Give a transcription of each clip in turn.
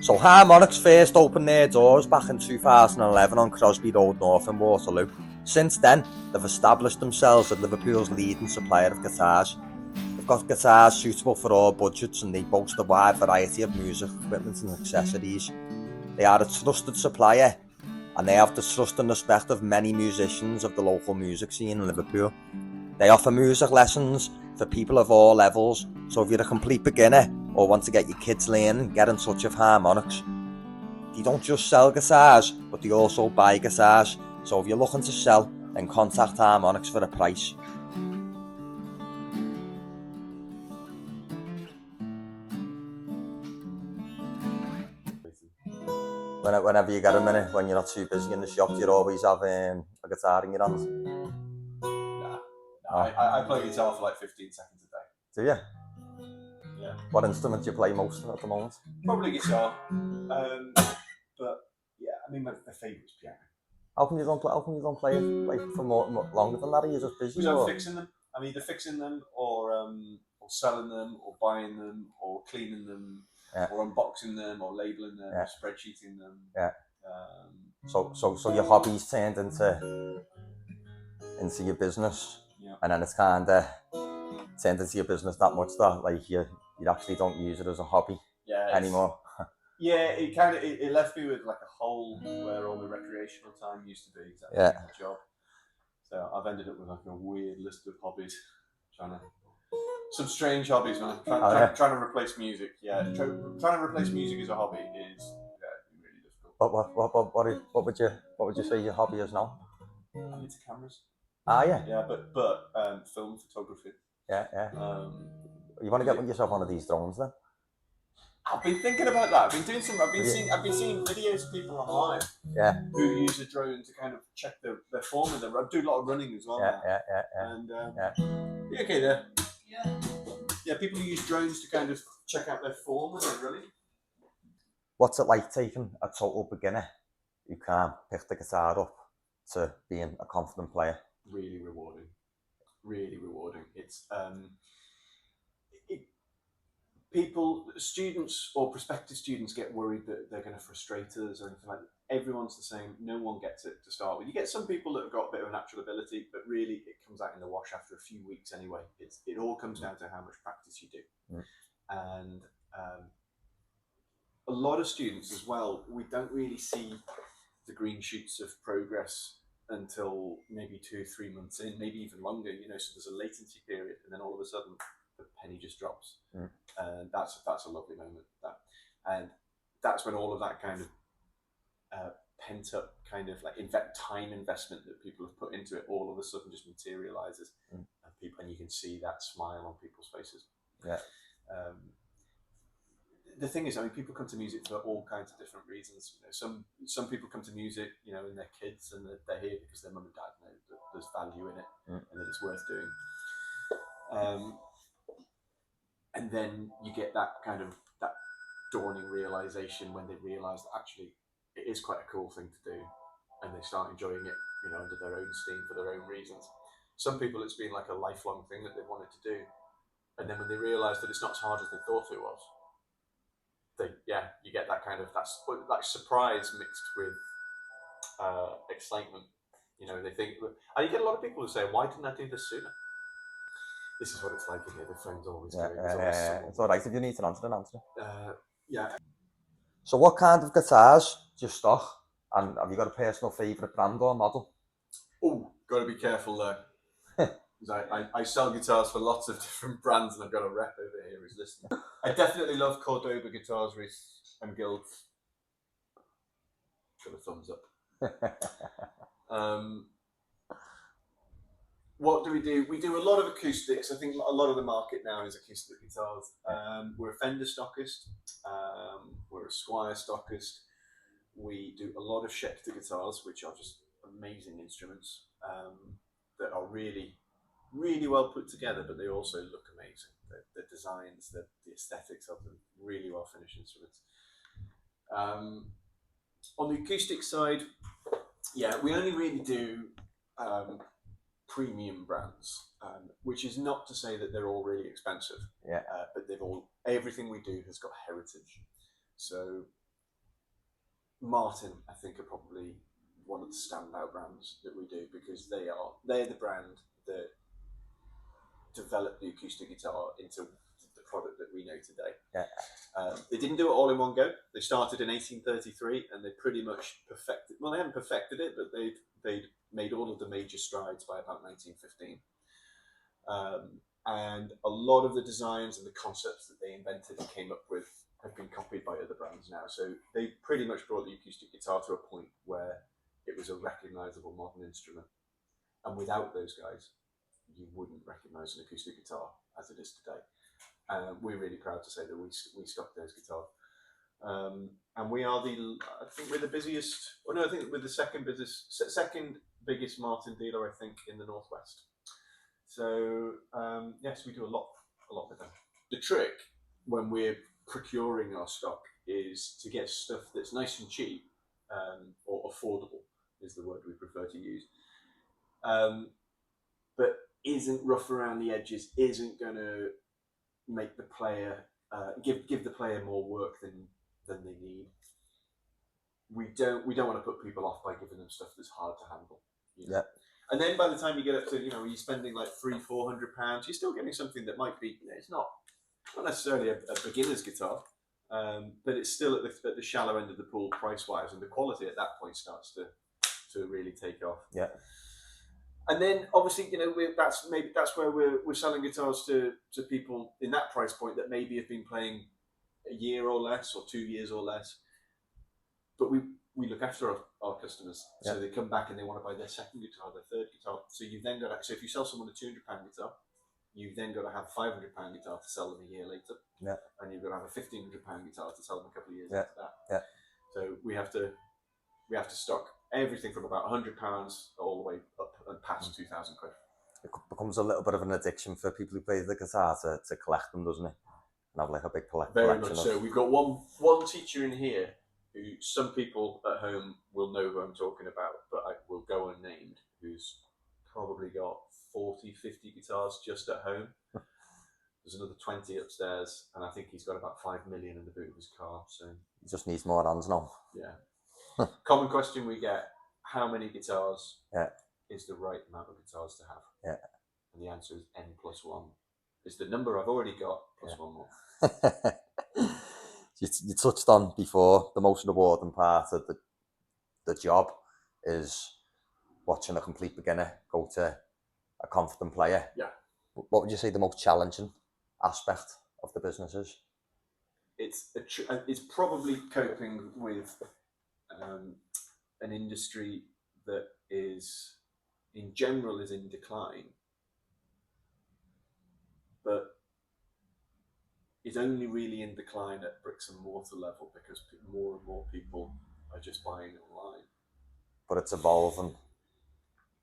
So Harmonics first opened their doors back in 2011 on Crosby Road North in Waterloo. Since then, they've established themselves as Liverpool's leading supplier of guitars. They've got guitars suitable for all budgets and they boast a wide variety of music equipment and accessories. They are a trusted supplier and they have the trust and respect of many musicians of the local music scene in Liverpool. They offer music lessons for people of all levels, so if you're a complete beginner or want to get your kids learning, get in touch with Harmonics. They don't just sell guitars, but they also buy guitars, so if you're looking to sell, then contact Harmonics for a price. Whenever you get a minute, when you're not too busy in the shop, you always have a guitar in your hand. I play guitar for like 15 seconds a day. Do you? Yeah. What instrument do you play most at the moment? Probably guitar. But yeah, I mean my favourite is piano. How come you don't play it like for more longer than that? Are you just busy? Because I'm fixing them. I'm either fixing them or selling them or buying them or cleaning them or unboxing them or labeling them or spreadsheeting them. Yeah. So your hobby's turned into your business, and then it's kind of turned into your business that much that like you actually don't use it as a hobby anymore. Yeah, it left me with like a hole where all the recreational time used to be. Exactly my job. So I've ended up with like a weird list of hobbies, some strange hobbies, man. Trying to replace music. Yeah, trying to replace music as a hobby is really difficult. What would you say your hobby is now? I'm into cameras. Yeah, but film photography. Yeah. You want to get yourself one of these drones then? I've been thinking about that. I've been seeing videos of people online. Yeah. Who use a drone to kind of check their form and I do a lot of running as well. Yeah. And okay there. Yeah, people who use drones to kind of check out their form when they're running. What's it like taking a total beginner who can't pick the guitar up to being a confident player? Really rewarding. It's students or prospective students get worried that they're going to frustrate us or anything like that. Everyone's the same. No one gets it to start with. You get some people that have got a bit of a natural ability, but really it comes out in the wash after a few weeks anyway. It all comes down to how much practice you do. And a lot of students as well, we don't really see the green shoots of progress until maybe 2-3 months in, maybe even longer, so there's a latency period and then all of a sudden the penny just drops. And that's a lovely moment. And that's when all of that kind of pent up kind of like time investment that people have put into it all of a sudden just materializes, and you can see that smile on people's faces. The thing is, I mean, people come to music for all kinds of different reasons. Some people come to music, and they're kids and they're here because their mum and dad know that there's value in it and that it's worth doing. And then you get that dawning realization when they realize that actually it is quite a cool thing to do, and they start enjoying it, under their own steam for their own reasons. Some people, it's been like a lifelong thing that they've wanted to do, and then when they realize that it's not as hard as they thought it was, you get that kind of that surprise mixed with excitement. They think, and you get a lot of people who say, "Why didn't I do this sooner?" This is what it's like in here. The phone's always going. It's all right. If you need to answer it. Yeah. So what kind of guitars do you stock? And have you got a personal favourite brand or model? Oh, got to be careful there. I sell guitars for lots of different brands, and I've got a rep over here who's listening. I definitely love Cordoba guitars, Reese and Guild. Got a thumbs up. What do? We do a lot of acoustics. I think a lot of the market now is acoustic guitars. We're a Fender stockist. We're a Squier stockist. We do a lot of Schecter guitars, which are just amazing instruments that are really, really well put together, but they also look amazing. The designs, the aesthetics of them, really well finished instruments. On the acoustic side, we only really do premium brands, which is not to say that they're all really expensive. But everything we do has got heritage. So Martin, I think, are probably one of the standout brands that we do, because they're the brand that developed the acoustic guitar into the product that we know today. Yeah. They didn't do it all in one go. They started in 1833, and they pretty much perfected. Well, they haven't perfected it, but they'd made all of the major strides by about 1915. And a lot of the designs and the concepts that they invented and came up with have been copied by other brands now. So they pretty much brought the acoustic guitar to a point where it was a recognizable modern instrument. And without those guys, you wouldn't recognize an acoustic guitar as it is today. We're really proud to say that we stock those guitars. And we are I think we're the busiest, I think we're the second biggest Martin dealer, I think, in the Northwest. So yes, we do a lot with them. The trick when we're procuring our stock is to get stuff that's nice and cheap, or affordable is the word we prefer to use, but isn't rough around the edges, isn't going to make the player give the player more work than they need. We don't want to put people off by giving them stuff that's hard to handle. You know? Yeah. And then by the time you get up to, you're spending like £300-400, you're still getting something that might be, it's not necessarily a beginner's guitar, but it's still at the shallow end of the pool price wise, and the quality at that point starts to really take off. Yeah. And then obviously, that's where we're selling guitars to people in that price point that maybe have been playing a year or less, or 2 years or less. But we look after our customers, so they come back and they want to buy their second guitar, their third guitar. So you've then got so if you sell someone a £200 guitar, you've then got to have a £500 guitar to sell them a year later. Yeah. And you've got to have a £1,500 guitar to sell them a couple of years after that. Yeah. So we have to stock everything from about £100 all the way up and past £2,000. It becomes a little bit of an addiction for people who play the guitar to collect them, doesn't it? And have like a big collection. Very much so. We've got one teacher in here who some people at home will know who I'm talking about, but I will go unnamed, who's probably got 40-50 guitars just at home. There's another 20 upstairs, and I think he's got about 5 million in the boot of his car. So he just needs more hands now. Yeah. Common question we get: how many guitars is the right amount of guitars to have? Yeah. And the answer is n+1. It's the number I've already got plus one more. You touched on before, the most rewarding part of the job is watching a complete beginner go to a confident player. Yeah. What would you say the most challenging aspect of the business is? It's probably coping with an industry that is, in general, is in decline, but is only really in decline at bricks and mortar level because more and more people are just buying online. But it's evolving.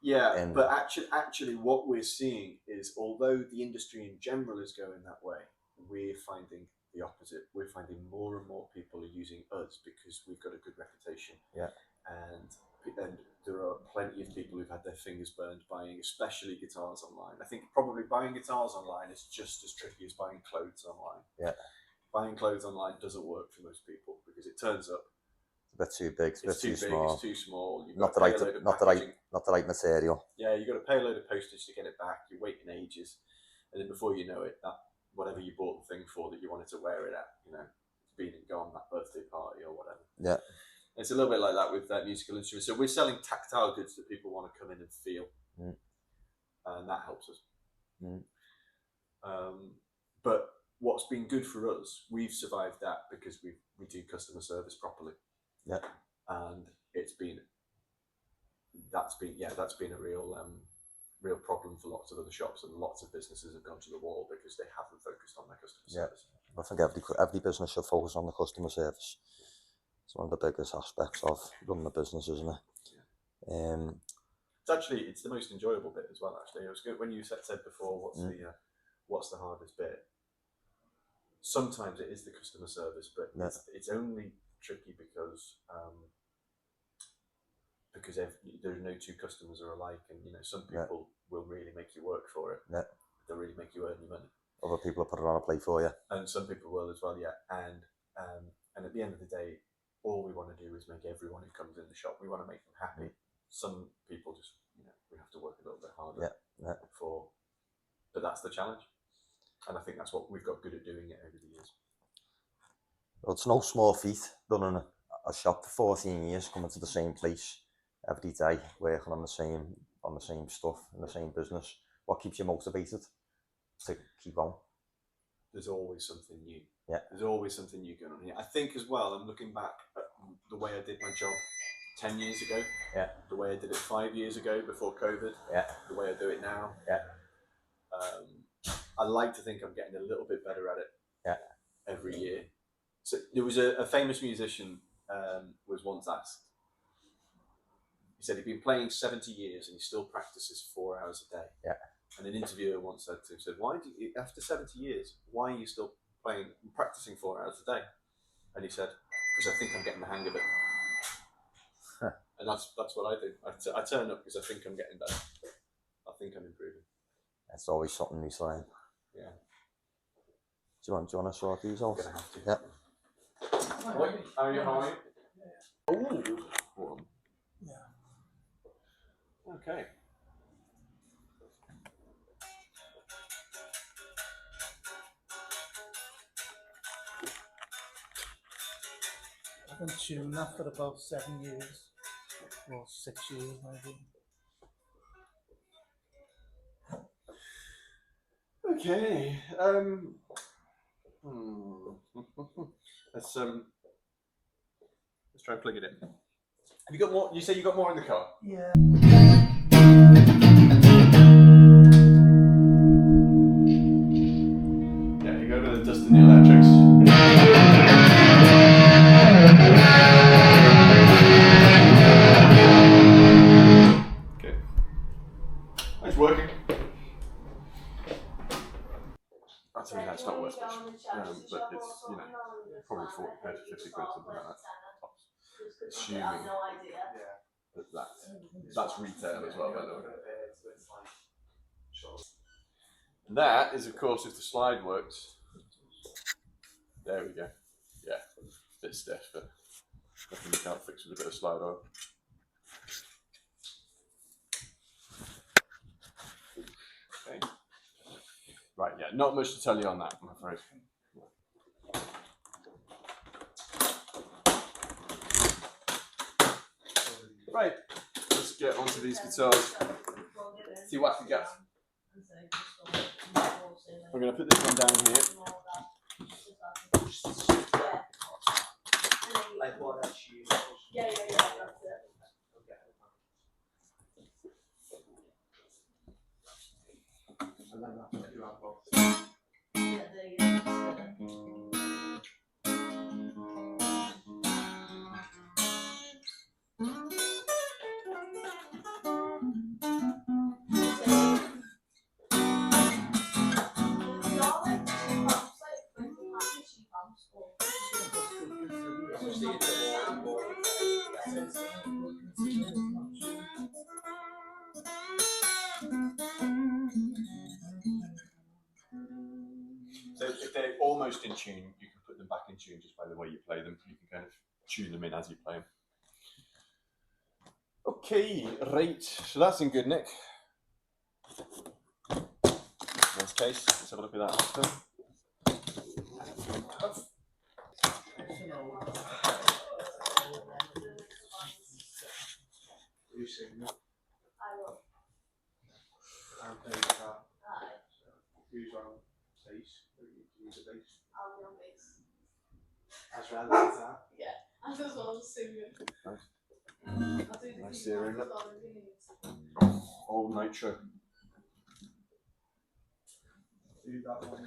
Yeah, but actually what we're seeing is, although the industry in general is going that way, we're finding the opposite. We're finding more and more people are using us because we've got a good reputation. Yeah. And there are plenty of people who've had their fingers burned buying, especially guitars online. I think probably buying guitars online is just as tricky as buying clothes online. Yeah. Buying clothes online doesn't work for most people because it turns up. It's a bit too big. It's too big. Small. It's too small. Not the right material. Yeah, you've got to pay a load of postage to get it back. You're waiting ages, and then before you know it, that whatever you bought the thing for that you wanted to wear it at, it's been and gone, that birthday party or whatever. Yeah. It's a little bit like that with musical instruments. So we're selling tactile goods that people want to come in and feel, and that helps us. But what's been good for us, we've survived that because we do customer service properly. Yeah, and that's been a real problem for lots of other shops, and lots of businesses have gone to the wall because they haven't focused on their customer service. I think every business should focus on the customer service. It's one of the biggest aspects of running a business, isn't it? Yeah. It's the most enjoyable bit as well. Actually, it was good when you said before, what's the hardest bit? Sometimes it is the customer service, but it's only tricky because there are no two customers are alike, and some people will really make you work for it. Yeah. They'll really make you earn your money. Other people will put it on a plate for you, and some people will as well. Yeah, and at the end of the day, all we want want to do is make everyone who comes in the shop, we want to make them happy. Some people just, we have to work a little bit harder but that's the challenge. And I think that's what we've got good at doing it over the years. Well, it's no small feat running a shop for 14 years, coming to the same place every day, working on the same stuff in the same business. What keeps you motivated to keep on? There's always something new. Yeah. There's always something new going on here. I think as well, I'm looking back at the way I did my job 10 years ago. Yeah. The way I did it 5 years ago before COVID. Yeah. The way I do it now. Yeah. I like to think I'm getting a little bit better at it. Yeah. Every year. So there was a famous musician was once asked. He said he'd been playing 70 years and he still practices 4 hours a day. Yeah. And an interviewer once said to him, "Why do you, after 70 years, why are you still practicing 4 hours a day?" And he said, "Because I think I'm getting the hang of it." And that's what I do. I turn up because I think I'm getting better. I think I'm improving. It's always something new to learn. Yeah. Do you want to sort these out? I'm gonna have to. Yeah. Wait, how are you? Oh. Yeah. Okay. I've been tuning that for about 7 years, or 6 years maybe. Okay. Let's try and plug it in. Have you got more? You say you got more in the car? Yeah. Yeah, you go to the dust in the electrics. Okay. It's working. I'll tell you that's not worth much. But it's, probably 40 quid, 50 quid, something like that. Assuming that's retail as well, by the way. And that is, of course, if the slide works. There we go. Yeah, a bit stiff, but nothing you can't fix with a bit of slide oil. Okay. Right, yeah, not much to tell you on that, I'm afraid. Right, let's get onto these guitars. See what we get. I'm going to put this one down here. So if they're almost in tune, you can put them back in tune just by the way you play them. You can kind of tune them in as you play them. Okay, right. So that's in good nick. Nice case. Let's have a look at that. You sing that? I will. I'm playing the guitar. Who's on bass? Use a bass. I'll be on bass. That's right, the guitar. Yeah, I just want to sing it. Nice. I'll do the Nice keyboard hearing as it. well if you need. All nitro. Do that one.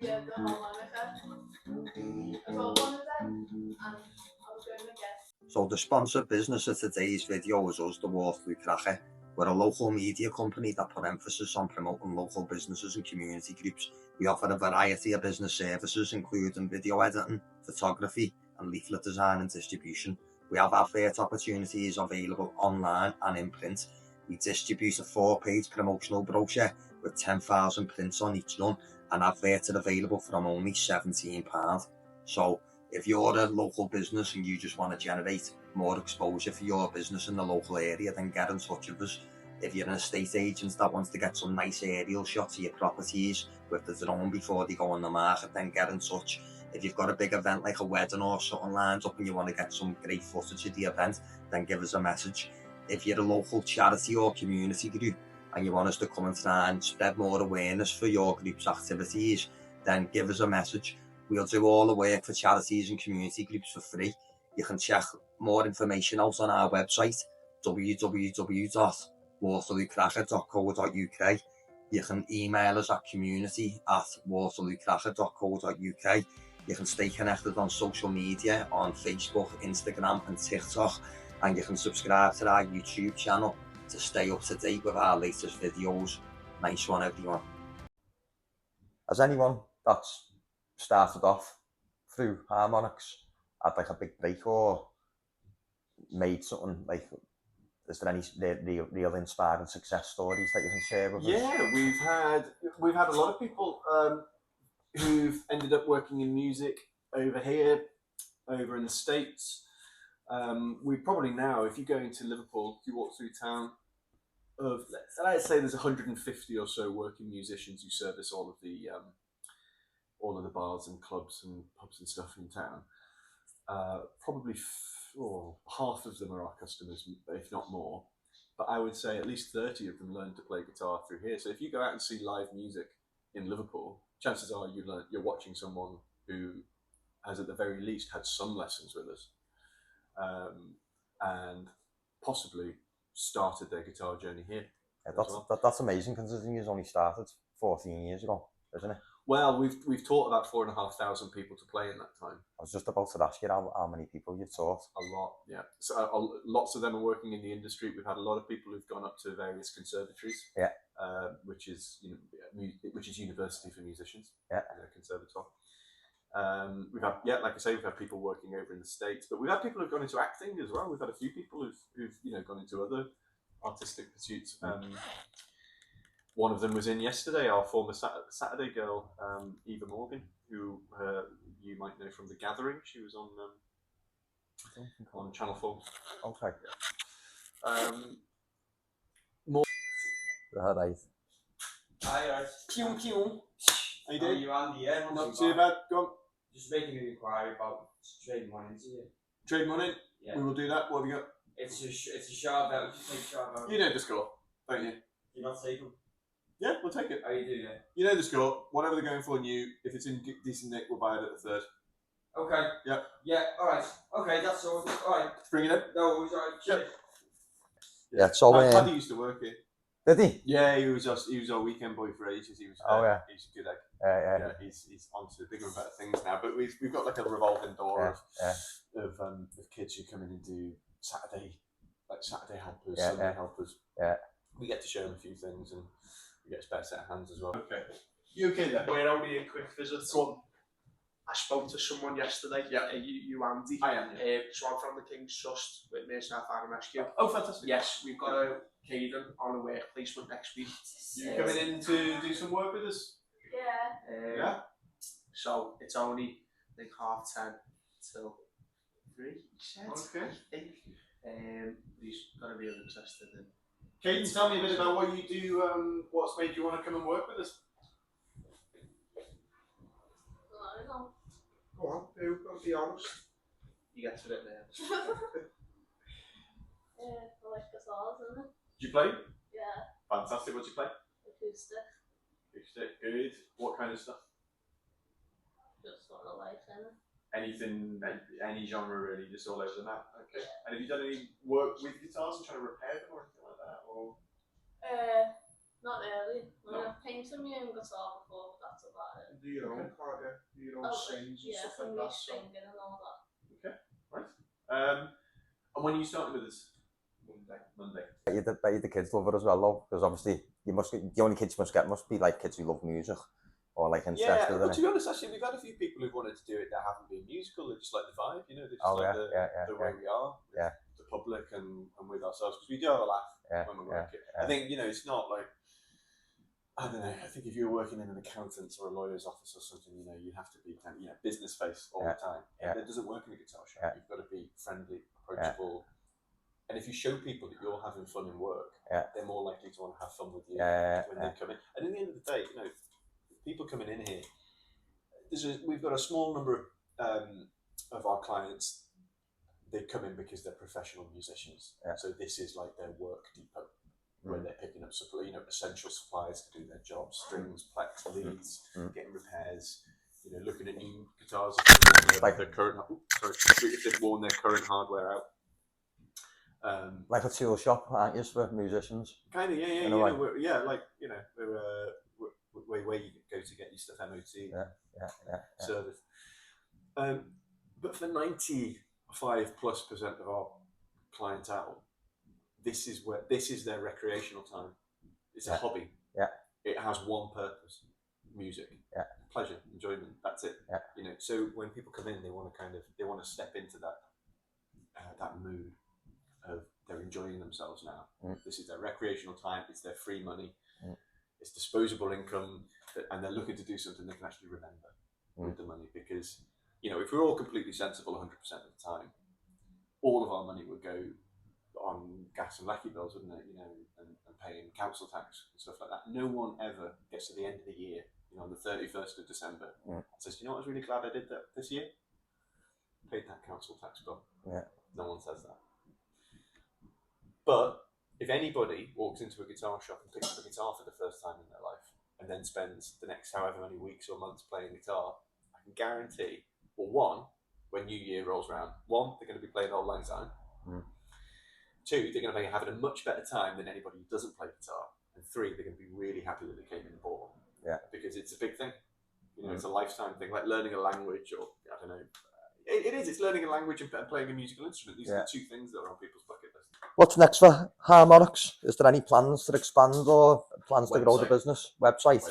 Yeah, the harmonica. I got one of them, and I was going to get. So the sponsored business of today's video is us, the Waterloo Cracker. We're a local media company that put emphasis on promoting local businesses and community groups. We offer a variety of business services, including video editing, photography, and leaflet design and distribution. We have advert opportunities available online and in print. We distribute a 4-page promotional brochure with 10,000 prints on each run, and adverts are available from only £17. So if you're a local business and you just want to generate more exposure for your business in the local area, then get in touch with us. If you're an estate agent that wants to get some nice aerial shots of your properties with the drone before they go on the market, then get in touch. If you've got a big event like a wedding or something lined up and you want to get some great footage of the event, then give us a message. If you're a local charity or community group and you want us to come and try and spread more awareness for your group's activities, then give us a message. We'll do all the work for charities and community groups for free. You can check more information out on our website, www.waterloocracker.co.uk. You can email us at community@waterloocracker.co.uk. You can stay connected on social media on Facebook, Instagram and TikTok. And you can subscribe to our YouTube channel to stay up to date with our latest videos. Nice one, everyone. Has anyone that's started off through Harmonics had like a big break or made something like, is there any real inspiring success stories that you can share with us? Yeah, we've had a lot of people who've ended up working in music over here, over in the States. We probably now, if you go into Liverpool, if you walk through town, let's say there's 150 or so working musicians who service all of the bars and clubs and pubs and stuff in town. Probably half of them are our customers, if not more. But I would say at least 30 of them learned to play guitar through here. So if you go out and see live music in Liverpool, chances are you're watching someone who has at the very least had some lessons with us. And possibly started their guitar journey here. Yeah, that's amazing considering you only started 14 years ago, isn't it? Well, we've taught about 4,500 people to play in that time. I was just about to ask you how many people you've taught. A lot, yeah. So lots of them are working in the industry. We've had a lot of people who've gone up to various conservatories. Yeah. Which is university for musicians. Yeah. Conservatoire. We've had, like I say, we've had people working over in the States, but we've had people who've gone into acting as well. We've had a few people who've gone into other artistic pursuits. One of them was in yesterday, our former Saturday girl, Eva Morgan, who you might know from The Gathering. She was on Channel 4. Okay. More. Right. Hi, guys. Pew pew. How you How are doing? you, Andy? Yeah, Not too bad. Go on. Just making an inquiry about trading one into you. Trade money. Yeah. We will do that. What have you got? It's a sharp out. Just take sharp out. You know the score, don't you? You're not taking. Yeah, we'll take it. How you do, yeah? You know the score. Whatever they're going for new, if it's in decent nick, we'll buy it at the third. Okay. Yeah. Yeah. All right. Okay, that's all. All right. Bring it in. No, it was all right. Yep. Yeah, so Paddy used to work here. did he? Yeah, he was our weekend boy for ages. He was. Yeah. He's a good egg. Yeah. He's on to bigger and better things now. But we've got like a revolving door of kids who come in and do Saturday helpers, Sunday helpers. Yeah. We get to show them a few things and we get a spare set of hands as well. Okay. You okay then? We're only a quick visit. So I spoke to someone yesterday. Yeah. You Andy. I am. Yeah. So I'm from the King's Trust with Merseyside Fire and Rescue. Oh, fantastic. Yes, we've got a catering on a work placement next week. You coming in to do some work with us? Yeah. Yeah. So it's only like 10:30 till 3. He said. Okay. I think. He's gonna be interested in. Caden, tell me a bit about what you do. What's made you want to come and work with us? I don't know. Go on, be honest. You get to it now. I like guitars, isn't it? Do you play? Yeah. Fantastic. What do you play? Acoustic. Acoustic. Good. What kind of stuff? Just what I like, isn't it? Anything, any genre really, just all over the map. Okay. And have you done any work with guitars and trying to repair them or anything like that? Or Not really. No. I've painted my own guitar before, but that's about it. Do your own part, do your own strings and Yeah, stuff from like my that. So stringing and all that. and when are you starting with us? Monday. Bet you the kids love it as well, though, because obviously the only kids you must get must be like kids who love music or like interested Yeah, in but it. to be honest, actually, we've had a few people who've wanted to do it that haven't been musical. They just like the vibe, you know. They just like the way we are with the public and with ourselves, because we do have a laugh when we work it. I think, you know, it's not like I don't know. I think if you're working in an accountant's or a lawyer's office or something, you have to be kind of, business face all the time. Yeah. That doesn't work in a guitar shop. Yeah. You've got to be friendly, approachable, and if you show people that you're having fun in work, they're more likely to want to have fun with you when they come in. And at the end of the day, people coming in here, we've got a small number of our clients. They come in because they're professional musicians, so this is like their work depot, where they're picking up essential supplies to do their jobs: strings, plex, leads, getting repairs. Looking at new guitars if they've worn their current hardware out. Like a tool shop, aren't you, for musicians? Kind of, yeah. We're where you go to get your stuff MOT, service. But for 95+% of our clientele, this is their recreational time. It's a hobby. Yeah. It has one purpose: music. Yeah. Pleasure, enjoyment. That's it. Yeah. So when people come in, they want to step into that mood of they're enjoying themselves now. This is their recreational time. It's their free money. It's disposable income, and they're looking to do something they can actually remember with the money. Because if we're all completely sensible 100% of the time, all of our money would go on gas and lecky bills, wouldn't it? And paying council tax and stuff like that. No one ever gets to the end of the year, on the 31st of December, and says, I was really glad I did that this year. Paid that council tax bill. Yeah. No one says that. But if anybody walks into a guitar shop and picks up a guitar for the first time in their life, and then spends the next however many weeks or months playing guitar, I can guarantee, well, one, when New Year rolls around, one, they're going to be playing Old Lang Syne. Two, they're going to be having a much better time than anybody who doesn't play guitar. And three, they're going to be really happy that they came in and bought. Yeah. Because it's a big thing. It's a lifetime thing, like learning a language, or I don't know. It is. It's learning a language and playing a musical instrument. These are the two things that are on people's bucket list. What's next for Harmonics? Is there any plans to expand or plans to grow the business? Website.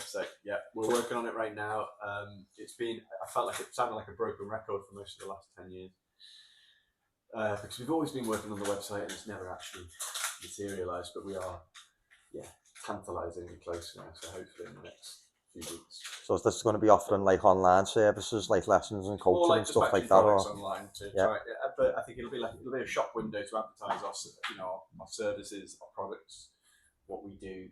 Yeah. We're working on it right now. I felt like it sounded like a broken record for most of the last 10 years. Because we've always been working on the website and it's never actually materialised, but we are, tantalisingly close now. So hopefully in the next few weeks. So is this going to be offering like online services, like lessons and coaching and stuff like that, or online to try? But I think it'll be a shop window to advertise our services, our products, what we do.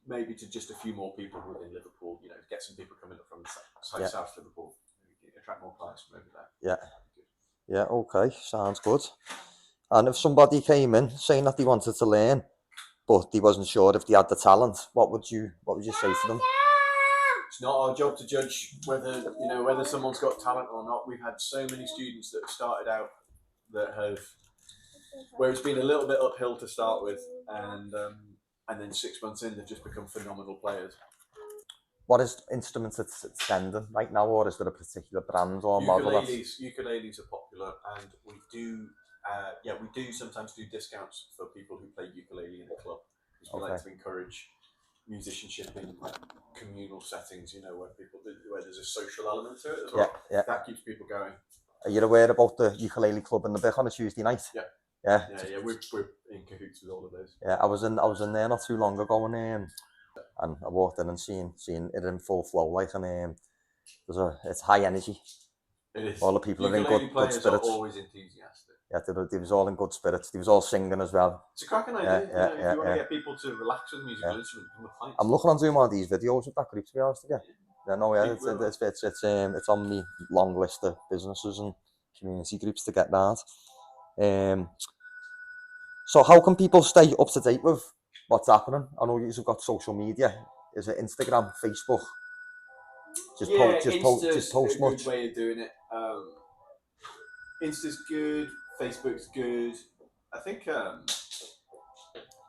Maybe to just a few more people within Liverpool. Get some people coming up from South Liverpool. Attract more clients from over there. Yeah, okay, sounds good. And if somebody came in saying that they wanted to learn, but they wasn't sure if they had the talent, what would you say to them? It's not our job to judge whether someone's got talent or not. We've had so many students that have started out where it's been a little bit uphill to start with, and then 6 months in, they've just become phenomenal players. What is instruments it's sending right now, or is there a particular brand or model? Ukuleles are popular, and we do sometimes do discounts for people who play ukulele in a club, because we like to encourage musicianship in like communal settings, where there's a social element to it as well. Yeah. That keeps people going. Are you aware about the ukulele club in the Bic on a Tuesday night? Yeah. We're in cahoots with all of those. Yeah, I was in there not too long ago, and I walked in and seen it in full flow, like, and it's high energy. It is. All the people are in good spirits. Are always enthusiastic. Yeah, they was all in good spirits. They was all singing as well. It's a cracking idea. If you want to get people to relax with a musical instrument, become a client. I'm looking on doing one of these videos with that group, to be honest with you. It's on my long list of businesses and community groups to get that. So how can people stay up to date with what's happening? I know you've got social media. Is it Instagram, Facebook? Just post much. Good way of doing it. Insta's good. Facebook's good. I think.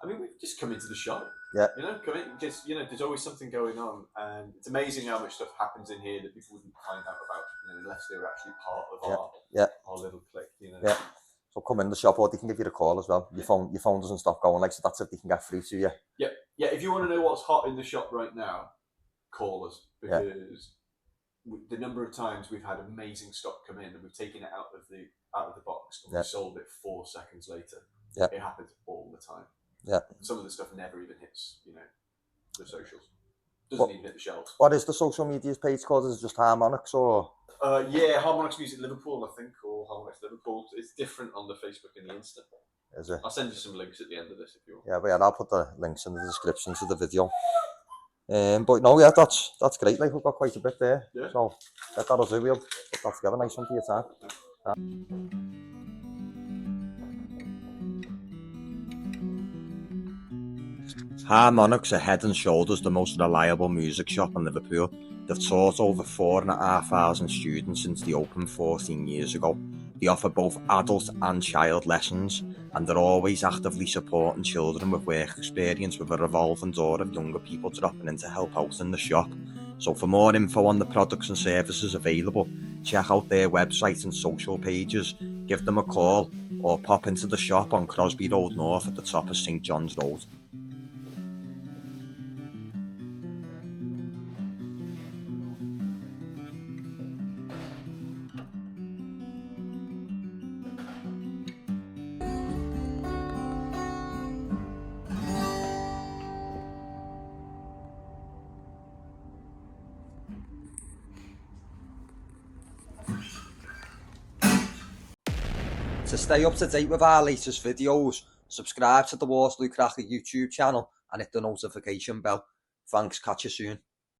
We've just come into the shop. Yeah. Come in. Just there's always something going on, and it's amazing how much stuff happens in here that people wouldn't find out about, unless they were actually part of our little clique. Yeah. So come in the shop, or they can give you a call as well. Your phone doesn't stop going, so that's if they can get through to you. Yeah. If you want to know what's hot in the shop right now, call us, because the number of times we've had amazing stock come in and we've taken it out of the box and we've sold it 4 seconds later. Yeah. It happens all the time. Yeah. Some of the stuff never even hits, the socials. Doesn't What- even hit the shelves. What is the social media page called? Is it just Harmonics or? Yeah, Harmonics Music Liverpool, I think, or Harmonics Liverpool. It's different on the Facebook and the Insta. Is it? I'll send you some links at the end of this if you want. Yeah, but yeah, I'll put the links in the description to the video. But no, yeah, that's great. Like we've got quite a bit there. Yeah. So that'll do. We'll put that together. Nice one for your time. Harmonics are head and shoulders the most reliable music shop in Liverpool. They've taught over 4,500 students since they opened 14 years ago. They offer both adult and child lessons, and they're always actively supporting children with work experience with a revolving door of younger people dropping in to help out in the shop. So for more info on the products and services available, check out their website and social pages, give them a call, or pop into the shop on Crosby Road North at the top of St John's Road. To stay up to date with our latest videos, subscribe to the Waterloo Cracker YouTube channel and hit the notification bell. Thanks, catch you soon.